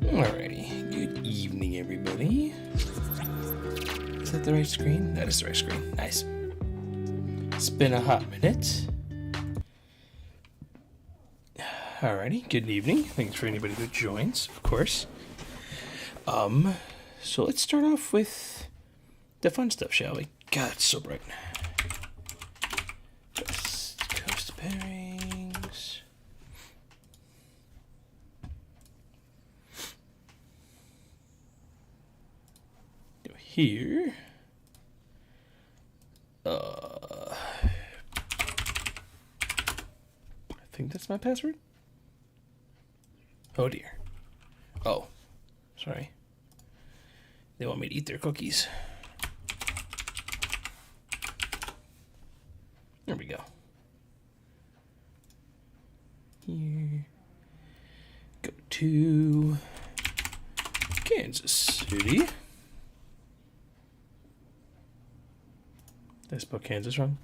Alrighty, good evening, everybody. Is that the right screen? That is the right screen. Nice. It's been a hot minute. Alrighty, good evening. Thanks for anybody who joins, of course. So let's start off with the fun stuff, shall we? God, it's so bright. West Coast pairings. Go here. I think that's my password. Oh dear. Oh, sorry. They want me to eat their cookies. There we go. Here. Go to Kansas City. Did I spell Kansas wrong?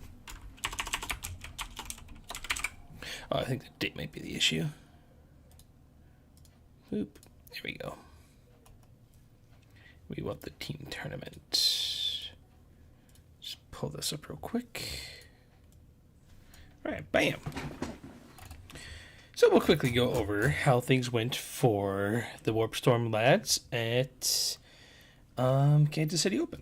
Oh, I think the date might be the issue. Boop. There we go. We want the team tournament. Just pull this up real quick. All right, bam. So we'll quickly go over how things went for the Warp Storm lads at Kansas City Open.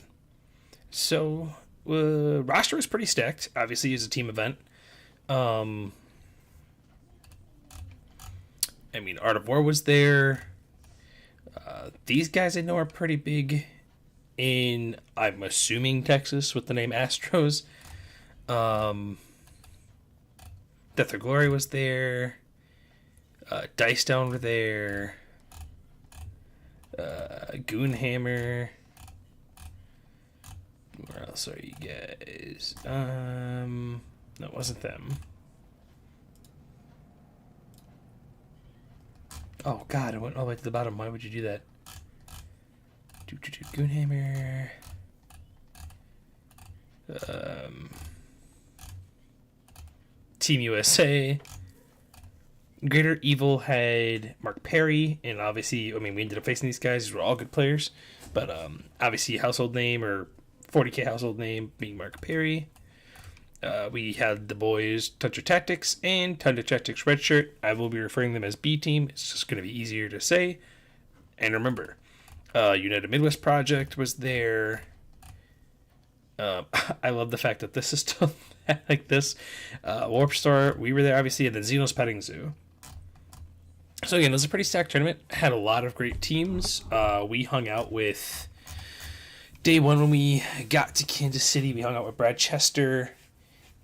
So roster was pretty stacked. Obviously, it's a team event. I mean, Art of War was there. These guys I know are pretty big in, I'm assuming, Texas with the name Astros. Death or Glory was there. Dice Down were there. Goonhammer. Where else are you guys? No, it wasn't them. Oh God, I went all the way to the bottom. Why would you do that? Goonhammer. Team USA. Greater Evil had Mark Perry, and obviously, I mean, we ended up facing these guys. These were all good players, but obviously, household name or 40K household name being Mark Perry. We had the boys Tundra Tactics and Tundra Tactics Redshirt. I will be referring them as B Team. It's just going to be easier to say. And remember, United Midwest Project was there. I love the fact that this is still like this. Warp Star, we were there obviously, and then Xenos Petting Zoo. So again, it was a pretty stacked tournament. Had a lot of great teams. We hung out with day one when we got to Kansas City. We hung out with Brad Chester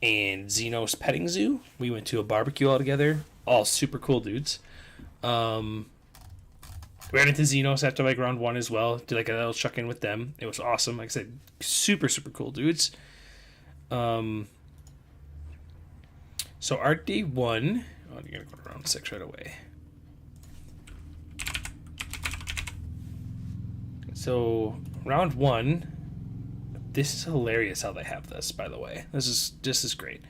and Xenos Petting Zoo. We went to a barbecue all together. All super cool dudes. We ran into Xenos after like round one as well. Did like a little check in with them. It was awesome. Like I said, super cool dudes. So our day one. Oh, you're gonna go to round 6 right away. So round one. This is hilarious how they have this, by the way. This is great.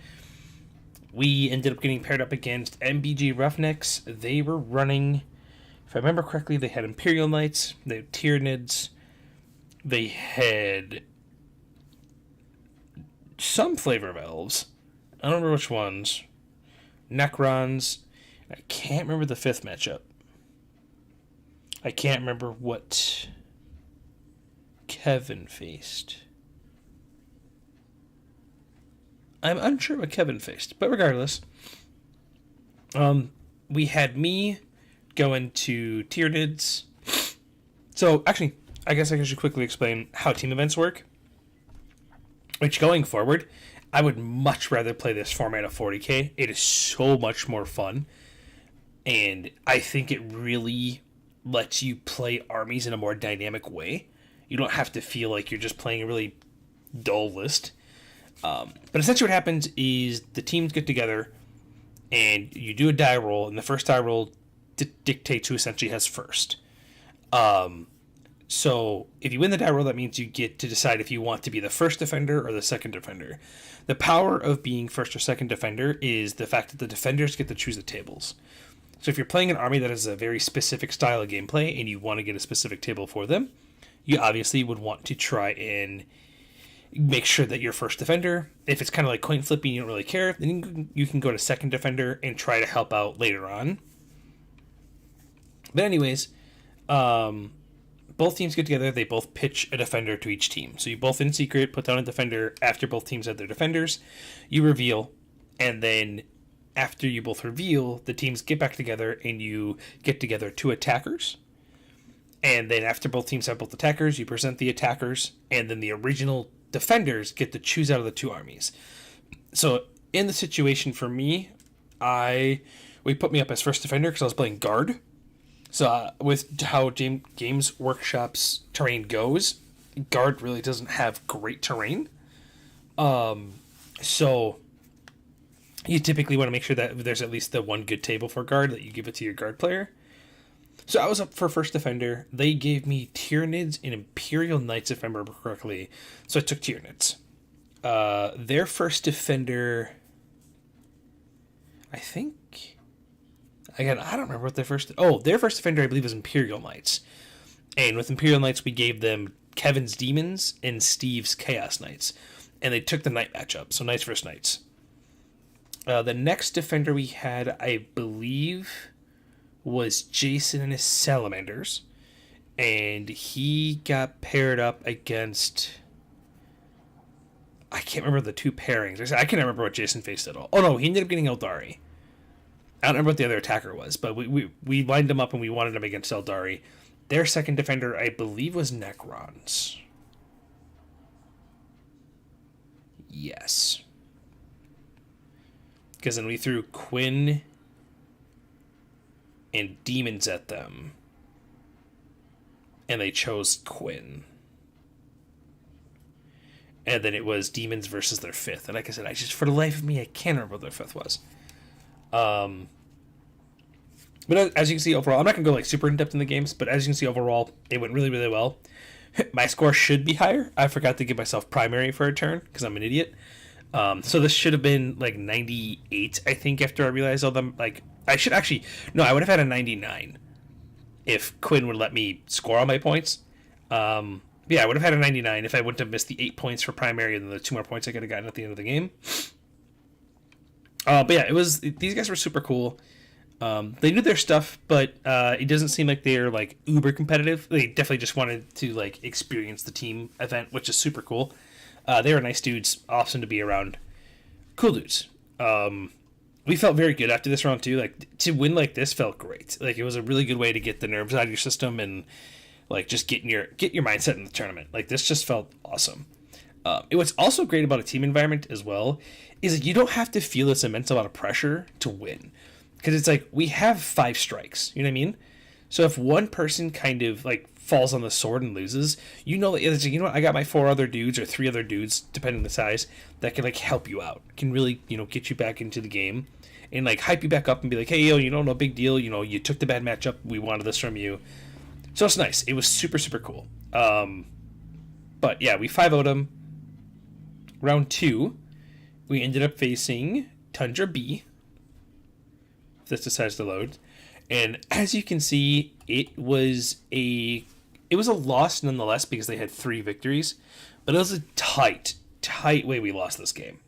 We ended up getting paired up against MBG Roughnecks. They were running, if I remember correctly, they had Imperial Knights, they had Tyranids, they had some flavor of elves. I don't remember which ones. Necrons. I can't remember the 5th matchup. I can't remember what Kevin faced. I'm unsure what Kevin faced, but regardless, we had me going to Tyranids. So actually, I guess I should quickly explain how team events work. Which going forward, I would much rather play this format of 40k. It is so much more fun, and I think it really lets you play armies in a more dynamic way. You don't have to feel like you're just playing a really dull list. But essentially what happens is the teams get together and you do a die roll, and the first die roll dictates who essentially has first. So if you win the die roll, that means you get to decide if you want to be the first defender or the second defender. The power of being first or second defender is the fact that the defenders get to choose the tables. So if you're playing an army that has a very specific style of gameplay and you want to get a specific table for them, you obviously would want to try and make sure that you're first defender. If it's kind of like coin flipping, you don't really care, then you can go to second defender and try to help out later on. But anyways, both teams get together. They both pitch a defender to each team. So you both in secret put down a defender. After both teams have their defenders, you reveal, and then after you both reveal, the teams get back together and you get together 2 attackers. And then after both teams have both attackers, you present the attackers, and then the original defenders get to choose out of the 2 armies. So in the situation for me, we put me up as first defender because I was playing guard. So with how Games Workshop's terrain goes, guard really doesn't have great terrain. So you typically want to make sure that there's at least the one good table for guard, that you give it to your guard player. So I was up for first defender. They gave me Tyranids and Imperial Knights, if I remember correctly. So I took Tyranids. Their first defender, I think, again, I don't remember what their first defender, I believe, was Imperial Knights. And with Imperial Knights, we gave them Kevin's Demons and Steve's Chaos Knights. And they took the Knight matchup, so Knights versus Knights. The next defender we had, I believe, was Jason and his Salamanders, and he got paired up against, I can't remember the 2 pairings. I can't remember what Jason faced at all. Oh no, he ended up getting Eldari. I don't remember what the other attacker was, but we lined him up and we wanted him against Eldari. Their second defender, I believe, was Necrons. Yes. Because then we threw Quinn and demons at them, and they chose Quinn. and then it was demons versus their fifth. And like I said, I just for the life of me I can't remember what their fifth was. But as you can see overall, I'm not gonna go like super in depth in the games, but as you can see overall, it went really really well. My score should be higher. I forgot to give myself primary for a turn because I'm an idiot. So this should have been like 98, I think. After I realized all them, like I should actually no, I would have had a 99 if Quinn would let me score all my points. Yeah, I would have had a 99 if I wouldn't have missed the 8 points for primary and then the 2 more points I could have gotten at the end of the game. But yeah, these guys were super cool. They knew their stuff, but it doesn't seem like they're like uber competitive. They definitely just wanted to like experience the team event, which is super cool. They were nice dudes, awesome to be around, cool dudes. We felt very good after this round too. Like to win like this felt great. Like it was a really good way to get the nerves out of your system and like just get your mindset in the tournament. Like this just felt awesome. What's also great about a team environment as well is that you don't have to feel this immense amount of pressure to win. Because it's like, we have 5 strikes, you know what I mean? So if one person kind of like falls on the sword and loses, you know that it's like, you know what, I got my 4 other dudes or 3 other dudes, depending on the size, that can like help you out. Can really, get you back into the game and like hype you back up and be like, hey, yo, no big deal. You took the bad matchup. We wanted this from you. So it's nice. It was super, super cool. But yeah, we 5-0'd them. Round 2, we ended up facing Tundra B. If this decides to load. And as you can see, it was a loss nonetheless because they had 3 victories. But it was a tight way we lost this game.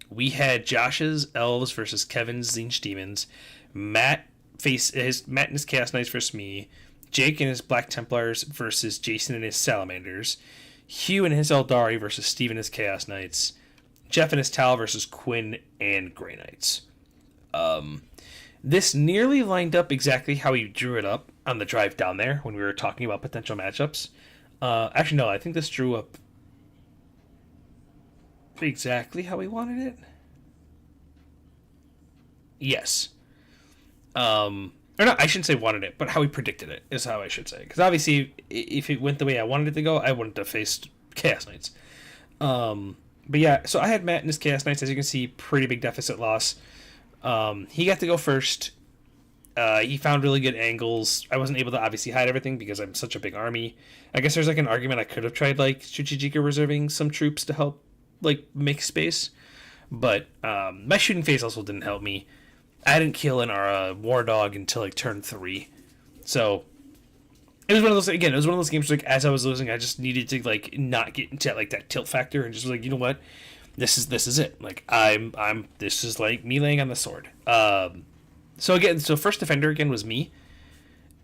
We had Josh's Elves versus Kevin's Zinch Demons. Matt and his Chaos Knights versus me. Jake and his Black Templars versus Jason and his Salamanders. Hugh and his Eldari versus Steve and his Chaos Knights. Jeff and his Tal versus Quinn and Grey Knights. This nearly lined up exactly how he drew it up on the drive down there when we were talking about potential matchups. Actually, no, I think this drew up exactly how he wanted it. Yes. Or no, I shouldn't say wanted it, but how he predicted it is how I should say. Because obviously, if it went the way I wanted it to go, I wouldn't have faced Chaos Knights. But yeah, so I had Matt and his Chaos Knights. As you can see, pretty big deficit loss. He got to go first. He found really good angles. I wasn't able to obviously hide everything because I'm such a big army. I guess there's like an argument I could have tried like strategically reserving some troops to help like make space. But my shooting phase also didn't help me. I didn't kill in our war dog until like turn 3. So it was one of those, again, it was one of those games where, like, as I was losing, I just needed to like not get into like that tilt factor and just was like, you know what? This is it. Like this is like me laying on the sword. So first defender again was me,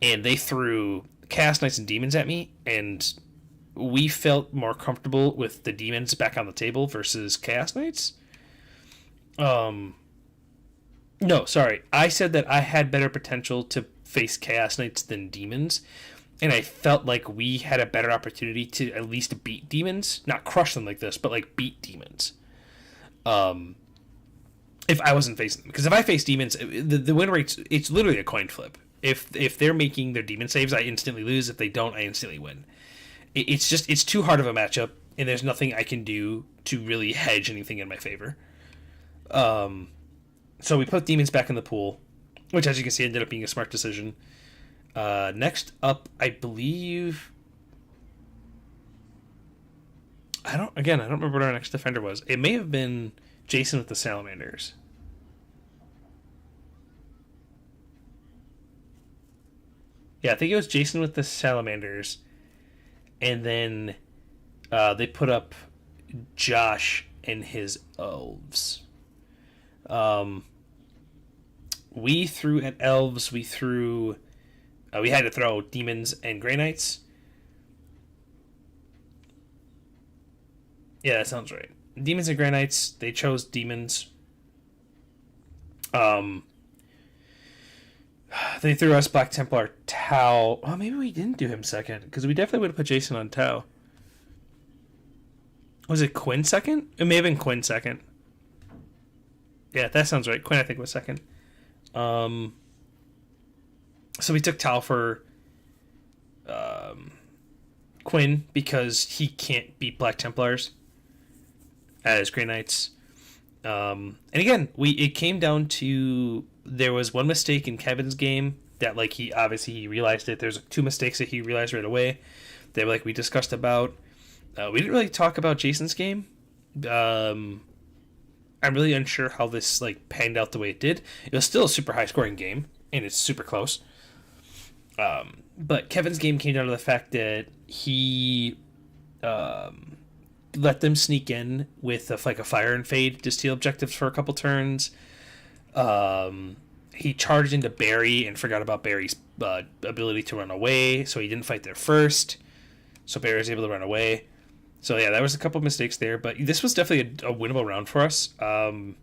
and they threw Chaos Knights and Demons at me, and we felt more comfortable with the Demons back on the table versus Chaos Knights. No, sorry. I said that I had better potential to face Chaos Knights than Demons, and I felt like we had a better opportunity to at least beat Demons. Not crush them like this, but like beat Demons. If I wasn't facing them. Because if I face Demons, the win rate's, it's literally a coin flip. If they're making their Demon saves, I instantly lose. If they don't, I instantly win. It's too hard of a matchup, and there's nothing I can do to really hedge anything in my favor. So we put Demons back in the pool, which, as you can see, ended up being a smart decision. Next up, I believe... I don't remember what our next defender was. It may have been Jason with the Salamanders. Yeah, I think it was Jason with the Salamanders. And then they put up Josh and his Elves. We threw at Elves. We had to throw Demons and Grey Knights. Yeah, that sounds right. Demons and Grey Knights. They chose Demons. They threw us Black Templar Tau. Oh, maybe we didn't do him second, because we definitely would have put Jason on Tau. Was it Quinn second? It may have been Quinn second. Yeah, that sounds right. Quinn, I think, was second. So we took Tau for Quinn Quinn because he can't beat Black Templars as Grey Knights. And again, it came down to there was one mistake in Kevin's game that like he realized it. There's 2 mistakes that he realized right away that like we discussed about. We didn't really talk about Jason's game. I'm really unsure how this like panned out the way it did. It was still a super high scoring game, and it's super close. But Kevin's game came down to the fact that he let them sneak in with a fire and fade to steal objectives for a couple turns. He charged into Barry and forgot about Barry's ability to run away, so he didn't fight there first. So Barry was able to run away. So yeah, that was a couple of mistakes there, but this was definitely a winnable round for us. I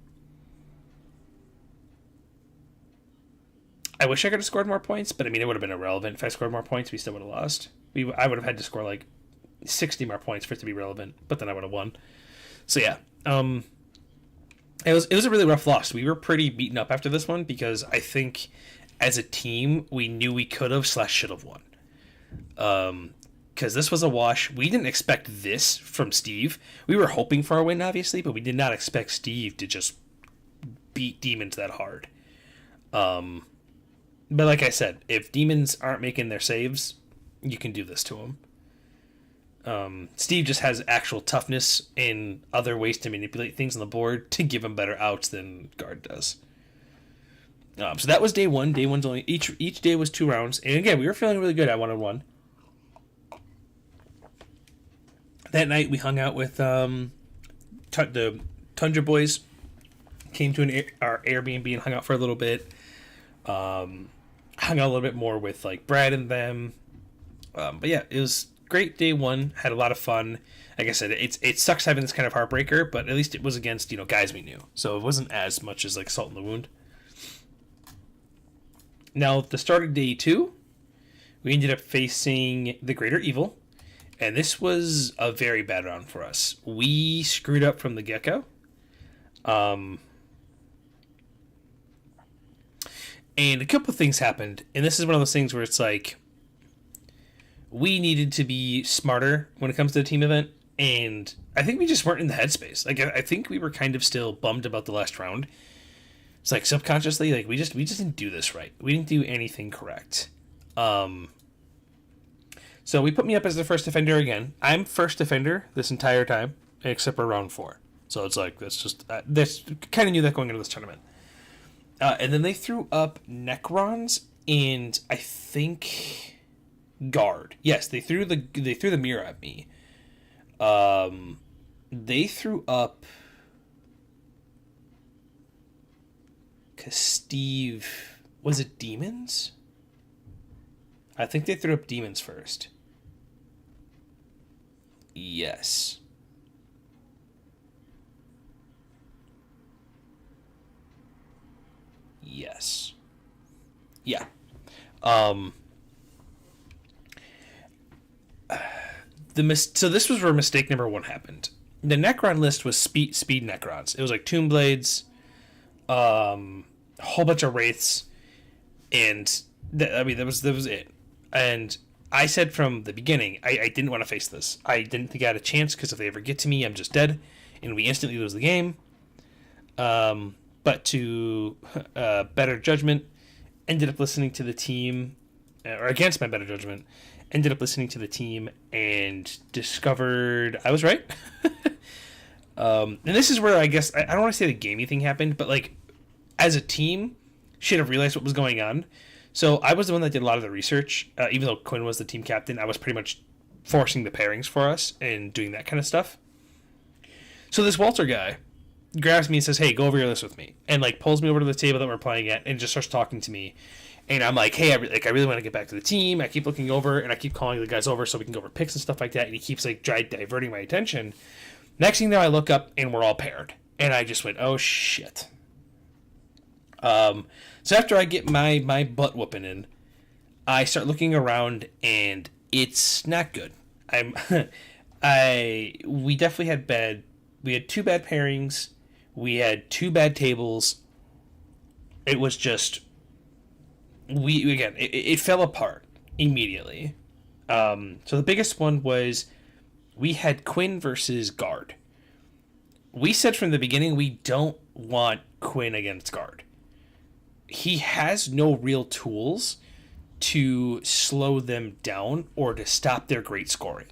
wish I could have scored more points, but I mean, it would have been irrelevant. If I scored more points, we still would have lost. I would have had to score like 60 more points for it to be relevant, but then I would have won. So yeah, it was a really rough loss. We were pretty beaten up after this one because I think as a team we knew we could have / should have won. Because this was a wash. We didn't expect this from Steve. We were hoping for a win, obviously, but we did not expect Steve to just beat Demons that hard. But like I said, if Demons aren't making their saves, you can do this to them. Steve just has actual toughness and other ways to manipulate things on the board to give him better outs than Guard does. So that was day 1. Day 1's only each day was 2 rounds, and again we were feeling really good at 1-on-1. That night we hung out with the Tundra boys. Came to our Airbnb and hung out for a little bit. Hung out a little bit more with like Brad and them. But yeah, it was great day 1. Had a lot of fun. Like I said, it sucks having this kind of heartbreaker, but at least it was against guys we knew, so it wasn't as much as like salt in the wound. Now at the start of day 2, we ended up facing the Greater Evil. And this was a very bad round for us. We screwed up from the get-go. And a couple of things happened. And this is one of those things where it's like, we needed to be smarter when it comes to the team event. And I think we just weren't in the headspace. Like, I think we were kind of still bummed about the last round. It's like subconsciously, like we just didn't do this right. We didn't do anything correct. So we put me up as the first defender again. I'm first defender this entire time, except for round 4. So it's like, that's kind of knew that going into this tournament. And then they threw up Necrons and I think Guard. Yes, they threw the mirror at me. They threw up because Steve, was it Demons? I think they threw up Demons first. Yes. Yes. Yeah. So this was where mistake number 1 happened. The Necron list was speed Necrons. It was like Tomb Blades, a whole bunch of Wraiths, and that was it. And I said from the beginning, I didn't want to face this. I didn't think I had a chance because if they ever get to me, I'm just dead, and we instantly lose the game. But to better judgment, ended up listening to the team, or against my better judgment, ended up listening to the team and discovered I was right. And this is where I guess, I don't want to say the gamey thing happened, but like as a team, should have realized what was going on. So I was the one that did a lot of the research. Even though Quinn was the team captain, I was pretty much forcing the pairings for us and doing that kind of stuff. So this Walter guy grabs me and says, "Hey, go over your list with me," and like pulls me over to the table that we're playing at and just starts talking to me. And I'm like, "Hey, I really want to get back to the team." I keep looking over and I keep calling the guys over so we can go over picks and stuff like that. And he keeps like diverting my attention. Next thing you know, I look up and we're all paired, and I just went, "Oh shit." So after I get my butt whooping in, I start looking around and it's not good. We definitely had we had 2 bad pairings. We had 2 bad tables. It was just, it fell apart immediately. So the biggest one was we had Quinn versus Guard. We said from the beginning we don't want Quinn against Guard. He has no real tools to slow them down or to stop their great scoring.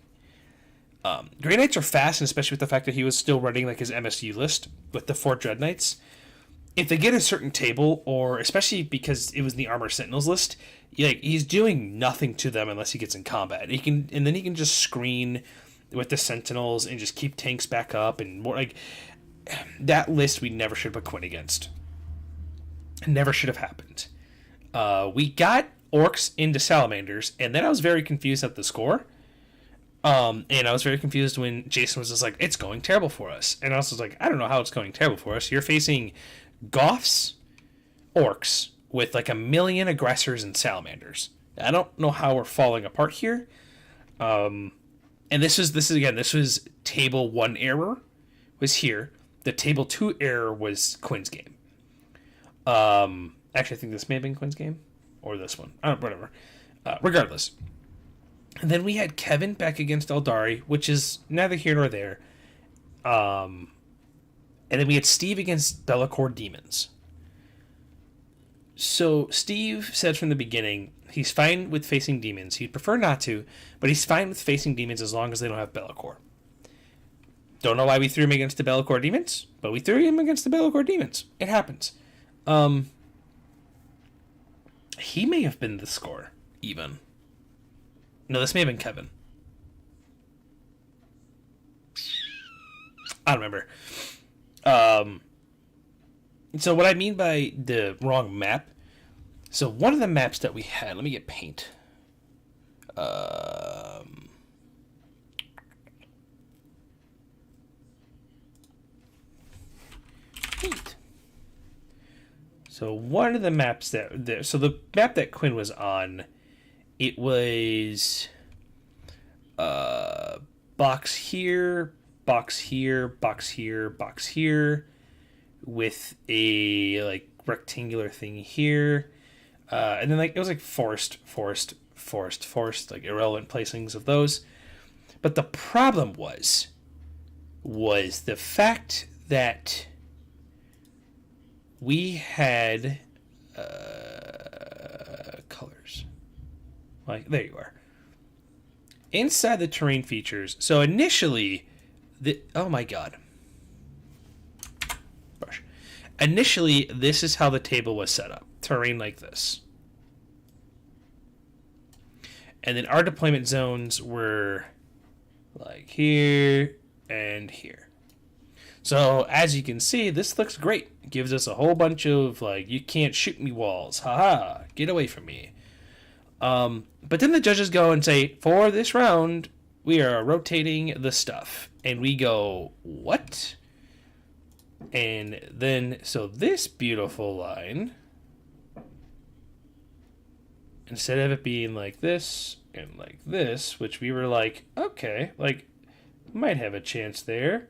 Grey Knights are fast, and especially with the fact that he was still running like his MSU list with the 4 Dread Knights. If they get a certain table, or especially because it was the Armor Sentinels list, he's doing nothing to them unless he gets in combat. And then he can just screen with the Sentinels and just keep tanks back up and more like that list. We never should have put Quinn against. It never should have happened. We got Orcs into Salamanders, and then I was very confused at the score. And I was very confused when Jason was just like, "It's going terrible for us," and I was like, "I don't know how it's going terrible for us. You're facing Goths, Orcs with like 1 million aggressors and Salamanders. I don't know how we're falling apart here." And this was table 1 error was here. The table 2 error was Quinn's game. Actually, I think this may have been Quinn's game or this one. Whatever. Regardless. And then we had Kevin back against Eldari, which is neither here nor there. And then we had Steve against Be'lakor Demons. So Steve said from the beginning he's fine with facing demons. He'd prefer not to, but he's fine with facing demons as long as they don't have Be'lakor. Don't know why we threw him against the Be'lakor Demons, but we threw him against the Be'lakor Demons. It happens. He may have been the score, even. No, this may have been Kevin. I don't remember. So what I mean by the wrong map, so one of the maps that we had, let me get paint. Paint. So one of the maps so the map that Quinn was on, it was box here, box here, box here, box here, with a like rectangular thing here, and then like it was like forest, like irrelevant placings of those. But the problem was the fact that we had colors. Like, there you are. Inside the terrain features. So initially, oh my god. Brush. Initially, this is how the table was set up. Terrain like this. And then our deployment zones were like here and here. So as you can see, this looks great. It gives us a whole bunch of like, you can't shoot me walls. Haha, get away from me. But then the judges go and say, for this round, we are rotating the stuff. And we go, what? And then, so this beautiful line, instead of it being like this and like this, which we were like, okay, like, might have a chance there.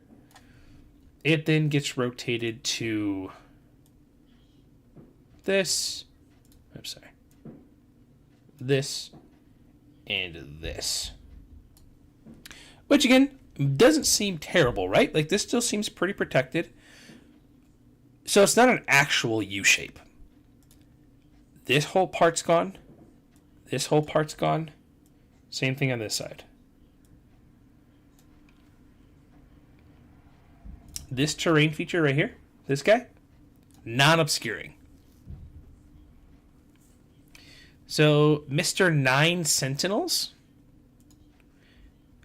It then gets rotated to this. I'm sorry. This and this. Which again, doesn't seem terrible, right? Like this still seems pretty protected. So it's not an actual U shape. This whole part's gone. This whole part's gone. Same thing on this side. This terrain feature right here, this guy, non-obscuring. So Mr. 9 Sentinels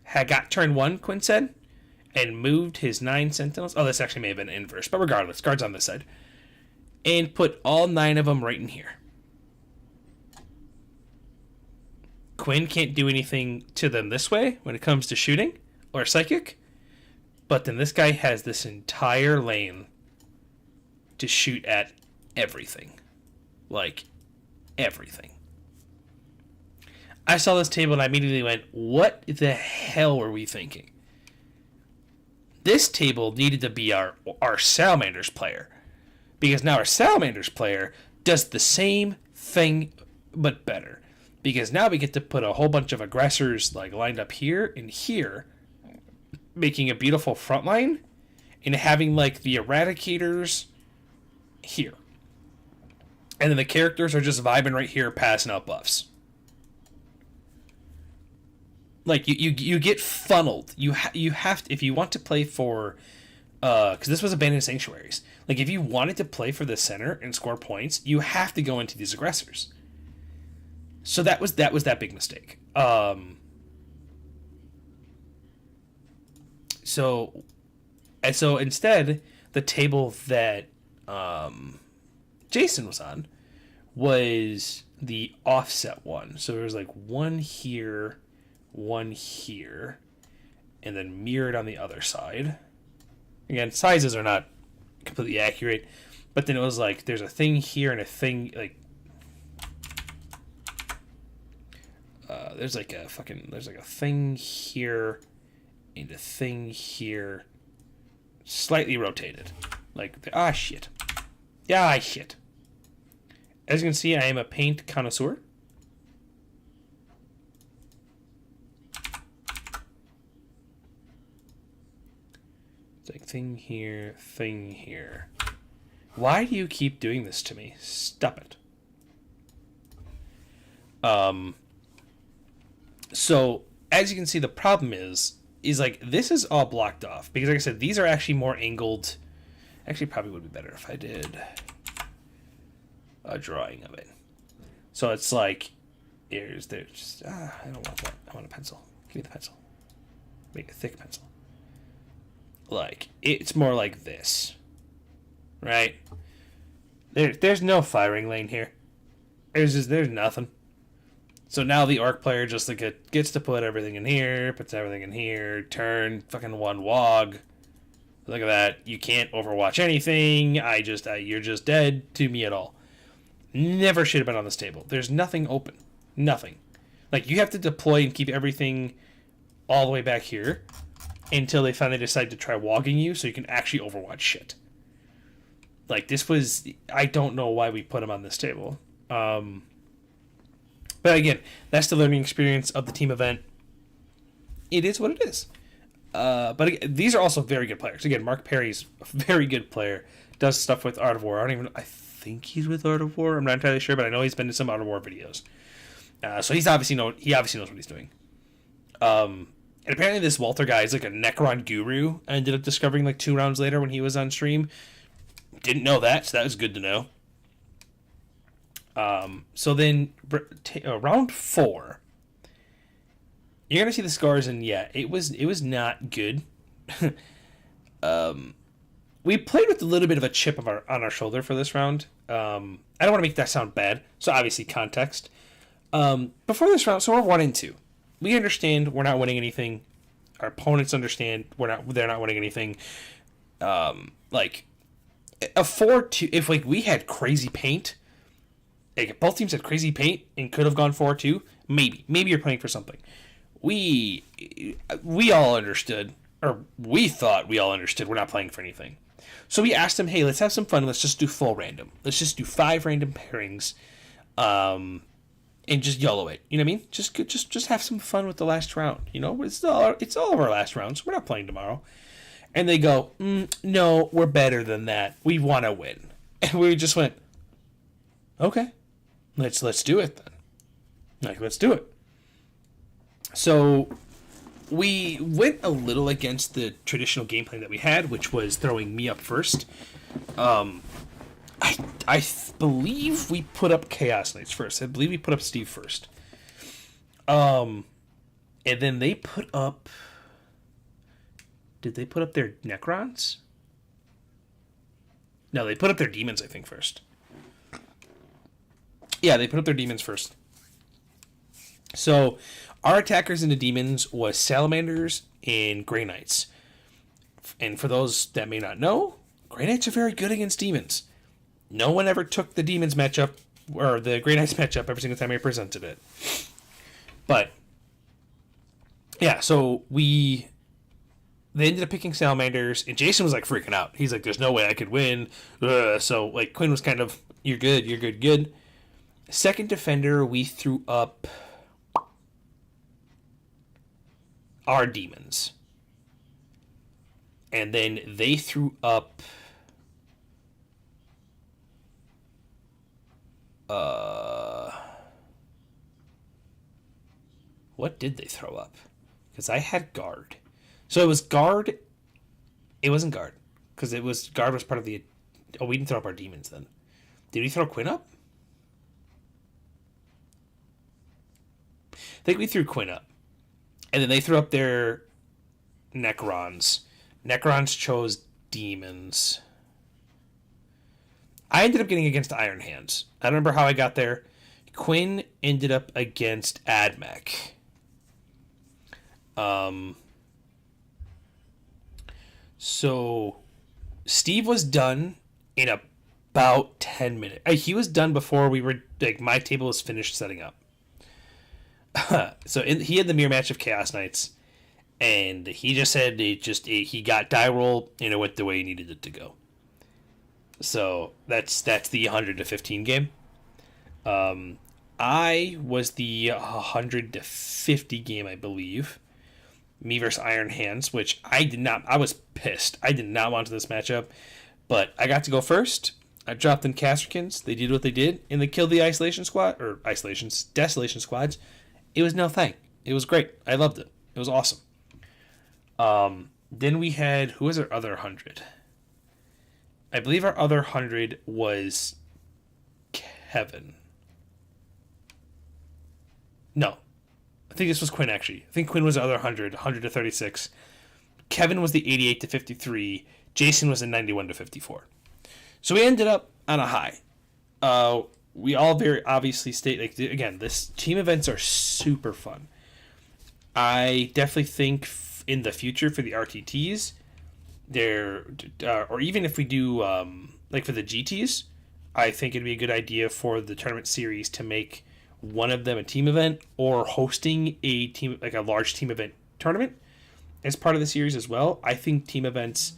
had got turn 1, Quinn said, and moved his 9 Sentinels. Oh, this actually may have been inverse, but regardless, guards on this side. And put all 9 of them right in here. Quinn can't do anything to them this way when it comes to shooting or psychic. But then this guy has this entire lane to shoot at everything. Like, everything. I saw this table and I immediately went, what the hell were we thinking? This table needed to be our Salamanders player. Because now our Salamanders player does the same thing, but better. because now we get to put a whole bunch of aggressors like lined up here and here, making a beautiful front line, and having like the eradicators here. And then the characters are just vibing right here, passing out buffs. Like, you get funneled. You have to, if you want to play for, because this was Abandoned Sanctuaries. Like, if you wanted to play for the center and score points, you have to go into these aggressors. So that was that big mistake. So instead, the table that Jason was on was the offset one. So there was like one here, and then mirrored on the other side. Again, sizes are not completely accurate, but then it was like there's a thing here and a thing like there's like a thing here and a thing here, slightly rotated. Like shit. Yeah, shit. As you can see, I am a paint connoisseur. It's like thing here, thing here. Why do you keep doing this to me? Stop it. So as you can see, the problem is like this is all blocked off because, like I said, these are actually more angled. Actually, probably would be better if I did a drawing of it. So it's like there's I don't want that. I want a pencil. Give me the pencil. Make a thick pencil. Like it's more like this, right? There's no firing lane here. There's nothing. So now the Orc player just like gets to put everything in here, puts everything in here, turn, fucking one wog. Look at that. You can't overwatch anything. You're just dead to me at all. Never should have been on this table. There's nothing open. Nothing. Like, you have to deploy and keep everything all the way back here until they finally decide to try wogging you so you can actually overwatch shit. Like, this was... I don't know why we put him on this table. But again, that's the learning experience of the team event. It is what it is. But again, these are also very good players. Again, Mark Perry's a very good player. Does stuff with Art of War. I think he's with Art of War. I'm not entirely sure, but I know he's been in some Art of War videos. So he obviously knows what he's doing. And apparently this Walter guy is like a Necron guru. I ended up discovering like 2 rounds later when he was on stream. Didn't know that, so that was good to know. So then round 4, you're gonna see the scars, and yeah, it was not good. We played with a little bit of a chip on our shoulder for this round. I don't want to make that sound bad, so obviously context. Before this round, so we're 1-2. We understand we're not winning anything. Our opponents understand they're not winning anything. Like a 4-2. If like we had crazy paint. Like, if both teams had crazy paint and could have gone 4-2, maybe you're playing for something. We all understood, or we thought we all understood, we're not playing for anything. So we asked them, hey, let's have some fun. Let's just do full random. Let's just do 5 random pairings, and just YOLO it. You know what I mean? Just have some fun with the last round. You know, it's all of our last rounds. We're not playing tomorrow. And they go, no, we're better than that. We want to win. And we just went, okay. Let's do it then. Like, let's do it. So we went a little against the traditional game plan that we had, which was throwing me up first. I believe we put up Chaos Knights first. I believe we put up Steve first. And then they put up... Did they put up their Necrons? No, they put up their Demons, I think, first. Yeah, they put up their Demons first. So, our attackers into Demons was Salamanders and Grey Knights. And for those that may not know, Grey Knights are very good against Demons. No one ever took the Demons matchup, or the Grey Knights matchup, every single time I presented it. But, yeah, so they ended up picking Salamanders, and Jason was like freaking out. He's like, there's no way I could win. So, like, Quinn was kind of, you're good. Second defender, we threw up our demons. And then they threw up what did they throw up? Because I had guard. So it was guard. It wasn't guard. Because it was guard was part of the. Oh, we didn't throw up our demons then. Did we throw Quinn up? I think we threw Quinn up. And then they threw up their Necrons. Necrons chose demons. I ended up getting against Iron Hands. I don't remember how I got there. Quinn ended up against Admech. So Steve was done in about 10 minutes. He was done before we were, like, my table was finished setting up. So he had the mirror match of Chaos Knights, and he just said he got die roll and it went the way he needed it to go. So that's the 100-15 game. I was the 100-50 game, I believe. Me versus Iron Hands, which I did not. I was pissed. I did not want this matchup, but I got to go first. I dropped in Casterkins. They did what they did, and they killed the Desolation Squads. It was no thing. It was great. I loved it. It was awesome. Then we had, who was our other 100? I believe our other 100 was Kevin. No. I think this was Quinn, actually. I think Quinn was the other 100-36. Kevin was the 88-53. Jason was the 91-54. So we ended up on a high. We all very obviously state, like, again, this team events are super fun. I definitely think in the future for the RTTs, or even if we do, like for the GTs, I think it'd be a good idea for the tournament series to make one of them a team event, or hosting a team, like a large team event tournament as part of the series as well. I think team events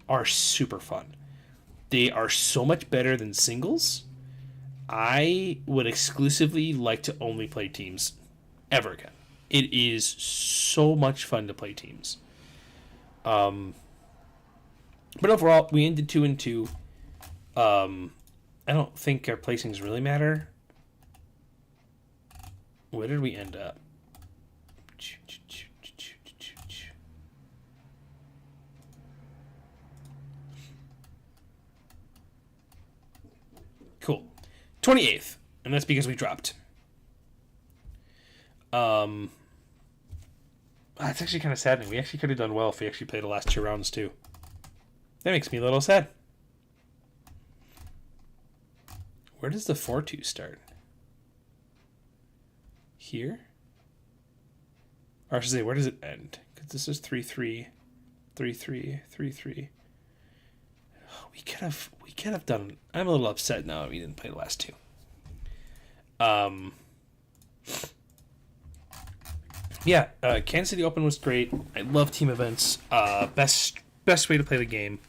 are super fun. They are so much better than singles. I would exclusively like to only play teams ever again. It is so much fun to play teams. But overall, we ended 2-2. I don't think our placings really matter. Where did we end up? Cool. 28th. And that's because we dropped. That's actually kind of saddening. We actually could have done well if we actually played the last 2 rounds too. That makes me a little sad. Where does the 4-2 start? Here? Or I should say, where does it end? Because this is 3-3, 3-3, 3-3. We could have done. I'm a little upset now that we didn't play the last 2. Yeah, Kansas City Open was great. I love team events. Best way to play the game.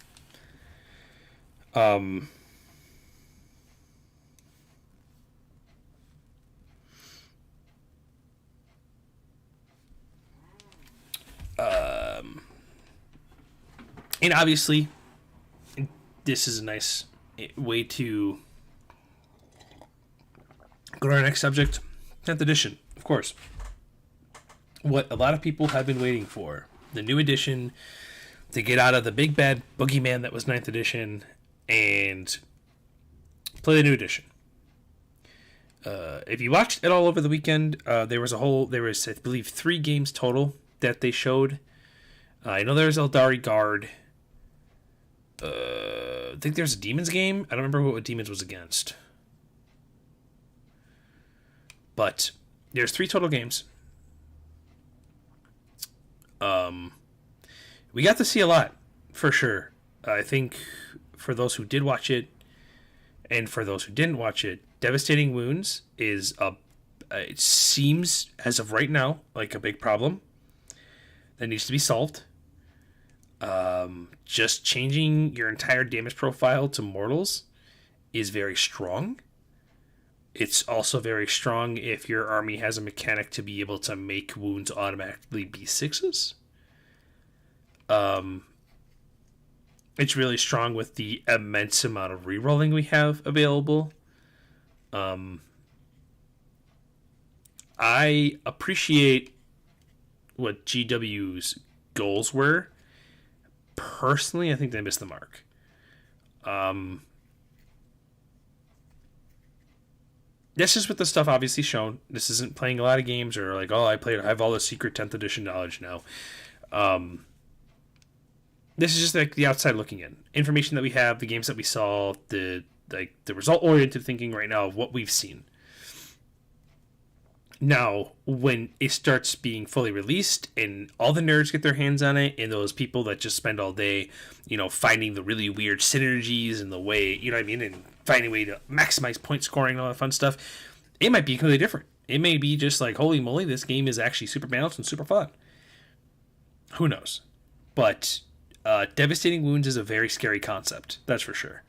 And obviously, this is a nice way to go to our next subject. 10th edition, of course. What a lot of people have been waiting for. The new edition, to get out of the big bad boogeyman that was 9th edition and play the new edition. If you watched it all over the weekend, there was, I believe, 3 games total that they showed. I know there's Eldari Guard. I think there's a Demons game. I don't remember what Demons was against. But there's 3 total games. We got to see a lot, for sure. I think for those who did watch it, and for those who didn't watch it, Devastating Wounds is it seems, as of right now, like a big problem that needs to be solved. Just changing your entire damage profile to mortals is very strong. It's also very strong if your army has a mechanic to be able to make wounds automatically be sixes. It's really strong with the immense amount of rerolling we have available. I appreciate what GW's goals were. Personally, I think they missed the mark. This is with the stuff obviously shown. This isn't playing a lot of games or like, oh, I have all the secret 10th edition knowledge now. This is just like the outside looking in. Information that we have, the games that we saw, the result oriented thinking right now of what we've seen. Now, when it starts being fully released and all the nerds get their hands on it, and those people that just spend all day, finding the really weird synergies and the way, and finding a way to maximize point scoring and all that fun stuff, it might be completely different. It may be just like, holy moly, this game is actually super balanced and super fun. Who knows? But devastating wounds is a very scary concept, that's for sure.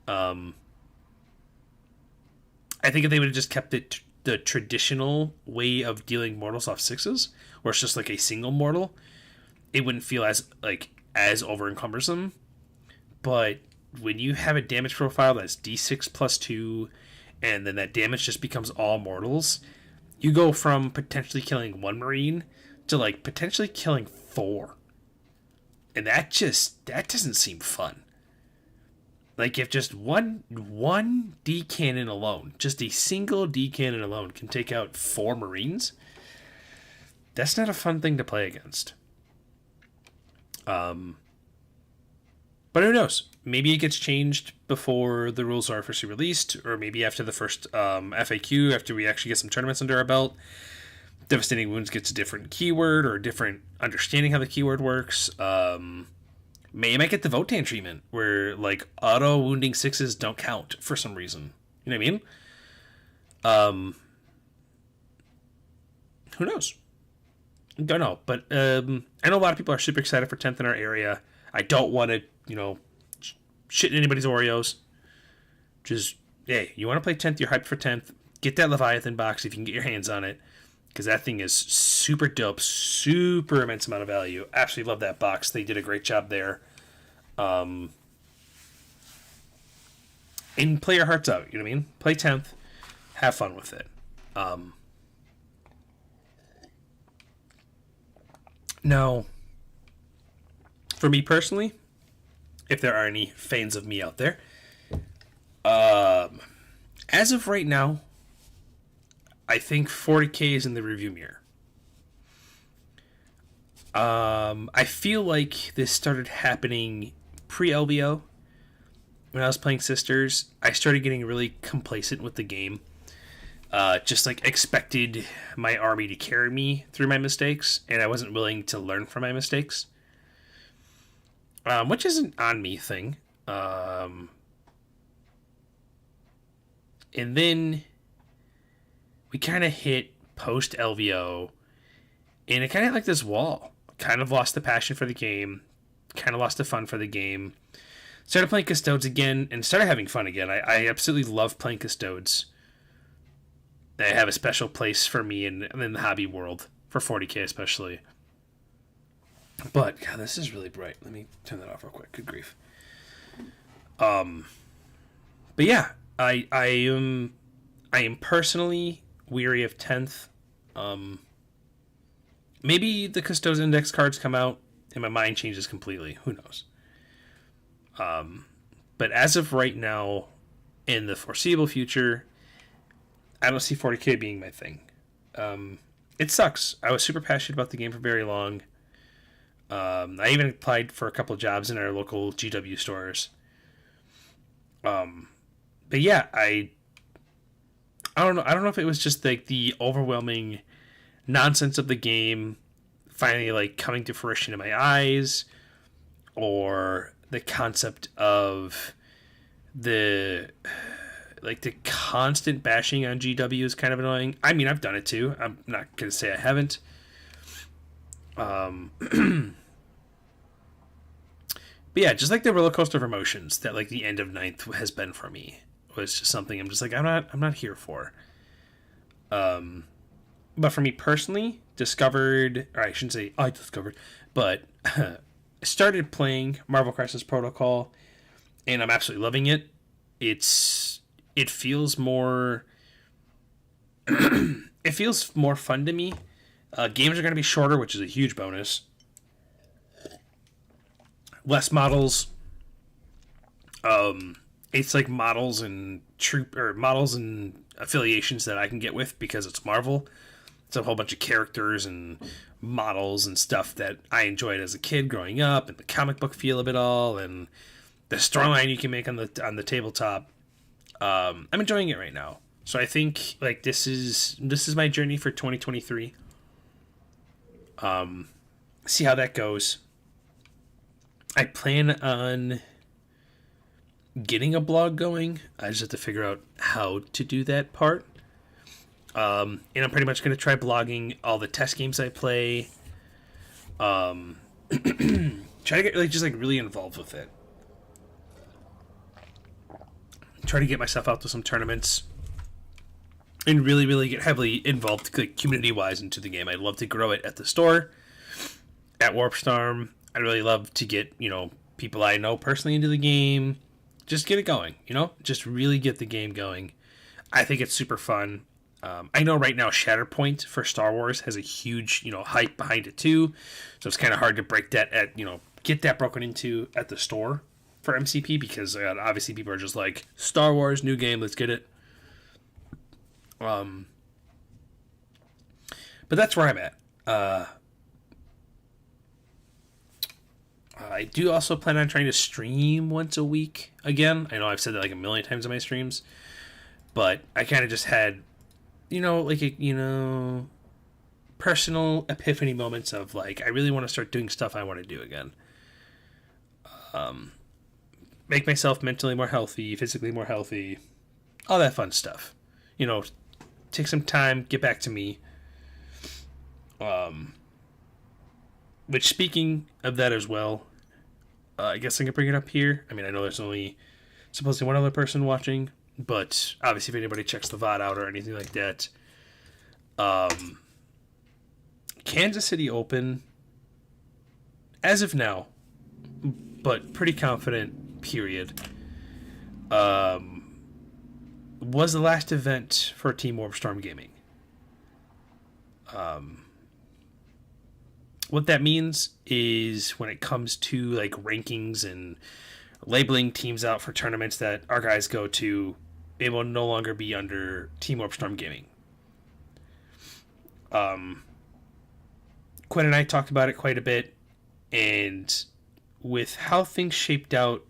I think if they would have just kept it the traditional way of dealing mortals off sixes, where it's just like a single mortal, it wouldn't feel as over encumbersome. But when you have a damage profile that's d6 plus 2, and then that damage just becomes all mortals, you go from potentially killing one marine to potentially killing 4, and that doesn't seem fun. If just one D cannon alone, just a single D cannon alone, can take out 4 Marines, that's not a fun thing to play against. But who knows? Maybe it gets changed before the rules are officially released, or maybe after the first FAQ, after we actually get some tournaments under our belt. Devastating Wounds gets a different keyword or a different understanding how the keyword works. May might get the Votann treatment, where auto wounding 6s don't count for some reason. You know what I mean? Who knows? Don't know, but I know a lot of people are super excited for 10th in our area. I don't want to, shit in anybody's Oreos. Just, hey, you want to play 10th, you're hyped for 10th. Get that Leviathan box if you can get your hands on it, because that thing is super dope, super immense amount of value. Absolutely love that box. They did a great job there. And play your hearts out, you know what I mean? Play 10th, have fun with it. Now, for me personally, if there are any fans of me out there, as of right now, I think 40k is in the review mirror. I feel like this started happening pre-LVO. When I was playing Sisters, I started getting really complacent with the game. Just expected my army to carry me through my mistakes, and I wasn't willing to learn from my mistakes. Which is an on me thing. And then we kind of hit post LVO, and it kind of this wall. Kind of lost the passion for the game, kind of lost the fun for the game. Started playing Custodes again, and started having fun again. I absolutely love playing Custodes. They have a special place for me in the hobby world, for 40k especially. But, God, this is really bright. Let me turn that off real quick. Good grief. But yeah, I am personally weary of 10th. Maybe the Custodes index cards come out and my mind changes completely. Who knows? But as of right now, in the foreseeable future, I don't see 40k being my thing. It sucks. I was super passionate about the game for very long. I even applied for a couple of jobs in our local GW stores. But yeah, I don't know. I don't know if it was just the overwhelming nonsense of the game finally coming to fruition in my eyes, or the concept of the constant bashing on GW is kind of annoying. I mean, I've done it too. I'm not gonna say I haven't. But yeah, just the roller coaster of emotions that the end of 9th has been for me, was just something I'm just like I'm not here for. But for me personally, discovered, or I shouldn't say I discovered, but started playing Marvel Crisis Protocol, and I'm absolutely loving it. It feels more it feels more fun to me. Games are going to be shorter, which is a huge bonus. Less models. It's like models and models and affiliations that I can get with because it's Marvel. It's a whole bunch of characters and models and stuff that I enjoyed as a kid growing up, and the comic book feel of it all, and the storyline you can make on the tabletop. I'm enjoying it right now. So I think like this is my journey for 2023. See how that goes. I plan on getting a blog going. I just have to figure out how to do that part. And I'm pretty much going to try blogging all the test games I play. Try to get really involved with it. Try to get myself out to some tournaments. And really get heavily involved community-wise into the game. I'd love to grow it at the store, at Warp Storm. I'd really love to get, people I know personally into the game. Just get it going, Just really get the game going. I think it's super fun. I know right now Shatterpoint for Star Wars has a huge, hype behind it too. So it's kind of hard to break that get that broken into at the store for MCP because obviously people are just like, Star Wars, new game, let's get it. But that's where I'm at. I do also plan on trying to stream once a week again. I know I've said that like a million times in my streams, but I kind of just had, personal epiphany moments of like, I really want to start doing stuff I want to do again. Make myself mentally more healthy, physically more healthy, all that fun stuff. Take some time, get back to me. Which, speaking of that as well, I guess I can bring it up here. I mean, I know there's only supposedly one other person watching, but obviously if anybody checks the VOD out or anything like that, Kansas City Open, as of now, but pretty confident, period, was the last event for Team Warp Storm Gaming. What that means is when it comes to like rankings and labeling teams out for tournaments that our guys go to, it will no longer be under Team Warp Storm Gaming. Quinn and I talked about it quite a bit, and with how things shaped out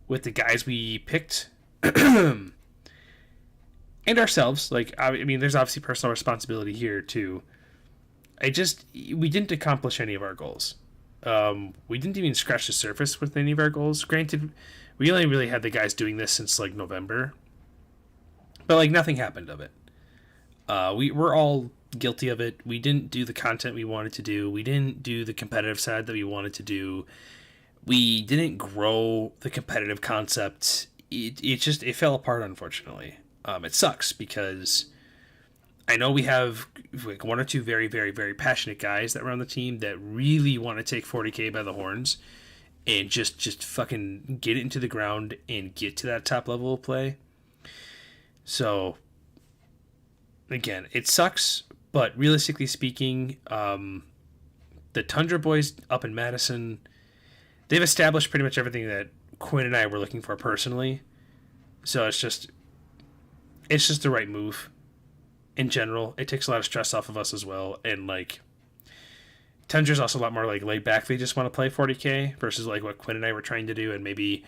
with the guys we picked and ourselves, there's obviously personal responsibility here too. We didn't accomplish any of our goals. We didn't even scratch the surface with any of our goals. Granted, we only really had the guys doing this since November, but nothing happened of it. We're all guilty of it. We didn't do the content we wanted to do. We didn't do the competitive side that we wanted to do. We didn't grow the competitive concept. It fell apart, unfortunately. It sucks because I know we have one or two very, very, very passionate guys that were on the team that really want to take 40K by the horns and just fucking get it into the ground and get to that top level of play. So, again, it sucks, but realistically speaking, the Tundra boys up in Madison, they've established pretty much everything that Quinn and I were looking for personally. So it's just the right move. In general, it takes a lot of stress off of us as well, and Tundra's also a lot more laid back. They just want to play 40K versus what Quinn and I were trying to do, and maybe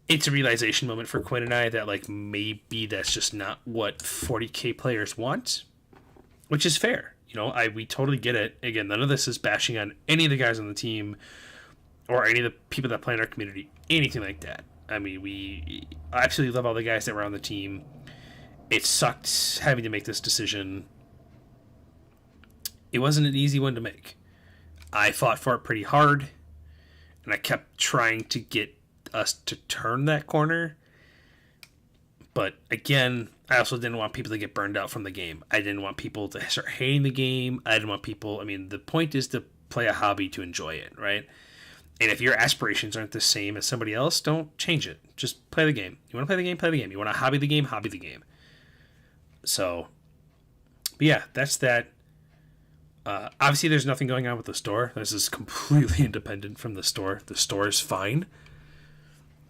it's a realization moment for Quinn and I that maybe that's just not what 40K players want, which is fair. We totally get it. Again, none of this is bashing on any of the guys on the team or any of the people that play in our community, anything like that. I mean, we absolutely love all the guys that were on the team. It sucked having to make this decision. It wasn't an easy one to make. I fought for it pretty hard, and I kept trying to get us to turn that corner. But again, I also didn't want people to get burned out from the game. I didn't want people to start hating the game. I didn't want people. I mean, the point is to play a hobby to enjoy it, right? And if your aspirations aren't the same as somebody else, don't change it. Just play the game. You want to play the game, play the game. You want to hobby the game, hobby the game. So, but yeah, that's that. Obviously, there's nothing going on with the store. This is completely independent from the store. The store is fine.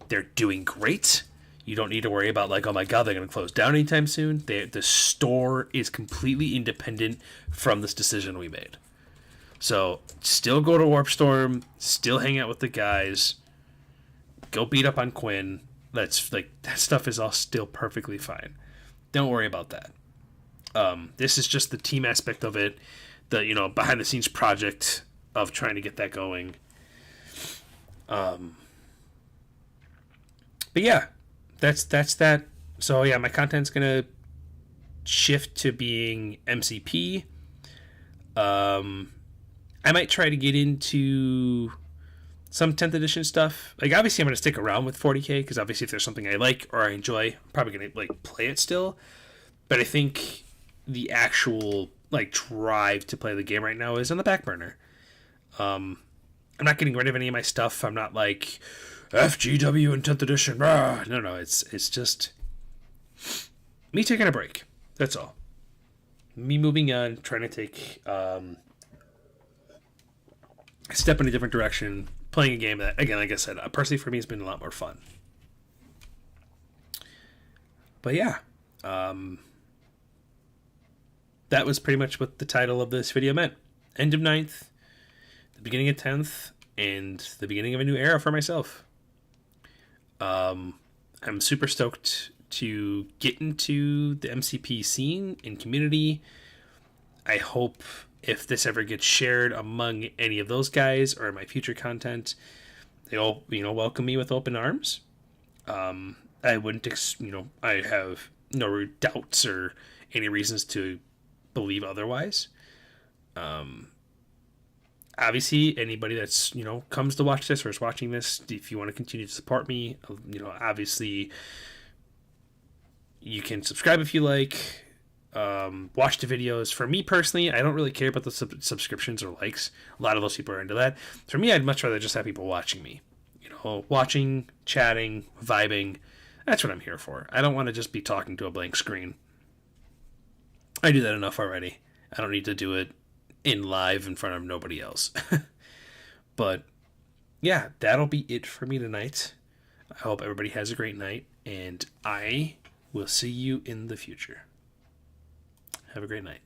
They're doing great. You don't need to worry about like, oh my god, they're going to close down anytime soon. The store is completely independent from this decision we made. So still go to Warp Storm, still hang out with the guys, go beat up on Quinn. That's like that stuff is all still perfectly fine. Don't worry about that. This is just the team aspect of it, the behind the scenes project of trying to get that going. But yeah, that's that. So yeah, my content's gonna shift to being MCP. I might try to get into some 10th edition stuff. Like, obviously, I'm going to stick around with 40k, because obviously if there's something I like or I enjoy, I'm probably going to, like, play it still. But I think the actual, like, drive to play the game right now is on the back burner. I'm not getting rid of any of my stuff. I'm not like, FGW in 10th edition. Rah. No. It's just me taking a break. That's all. Me moving on, trying to take step in a different direction, playing a game that, again, like I said, personally for me has been a lot more fun. But yeah, that was pretty much what the title of this video meant. End of 9th, the beginning of 10th, and the beginning of a new era for myself. I'm super stoked to get into the MCP scene and community. I hope if this ever gets shared among any of those guys or my future content, they all, welcome me with open arms. I wouldn't, I have no doubts or any reasons to believe otherwise. Obviously, anybody that's, comes to watch this or is watching this, if you want to continue to support me, obviously you can subscribe if you like. Watch the videos. For me personally, I don't really care about the subscriptions or likes. A lot of those people are into that. For me, I'd much rather just have people watching me. Watching, chatting, vibing. That's what I'm here for. I don't want to just be talking to a blank screen. I do that enough already. I don't need to do it in live in front of nobody else. But yeah, that'll be it for me tonight. I hope everybody has a great night, and I will see you in the future. Have a great night.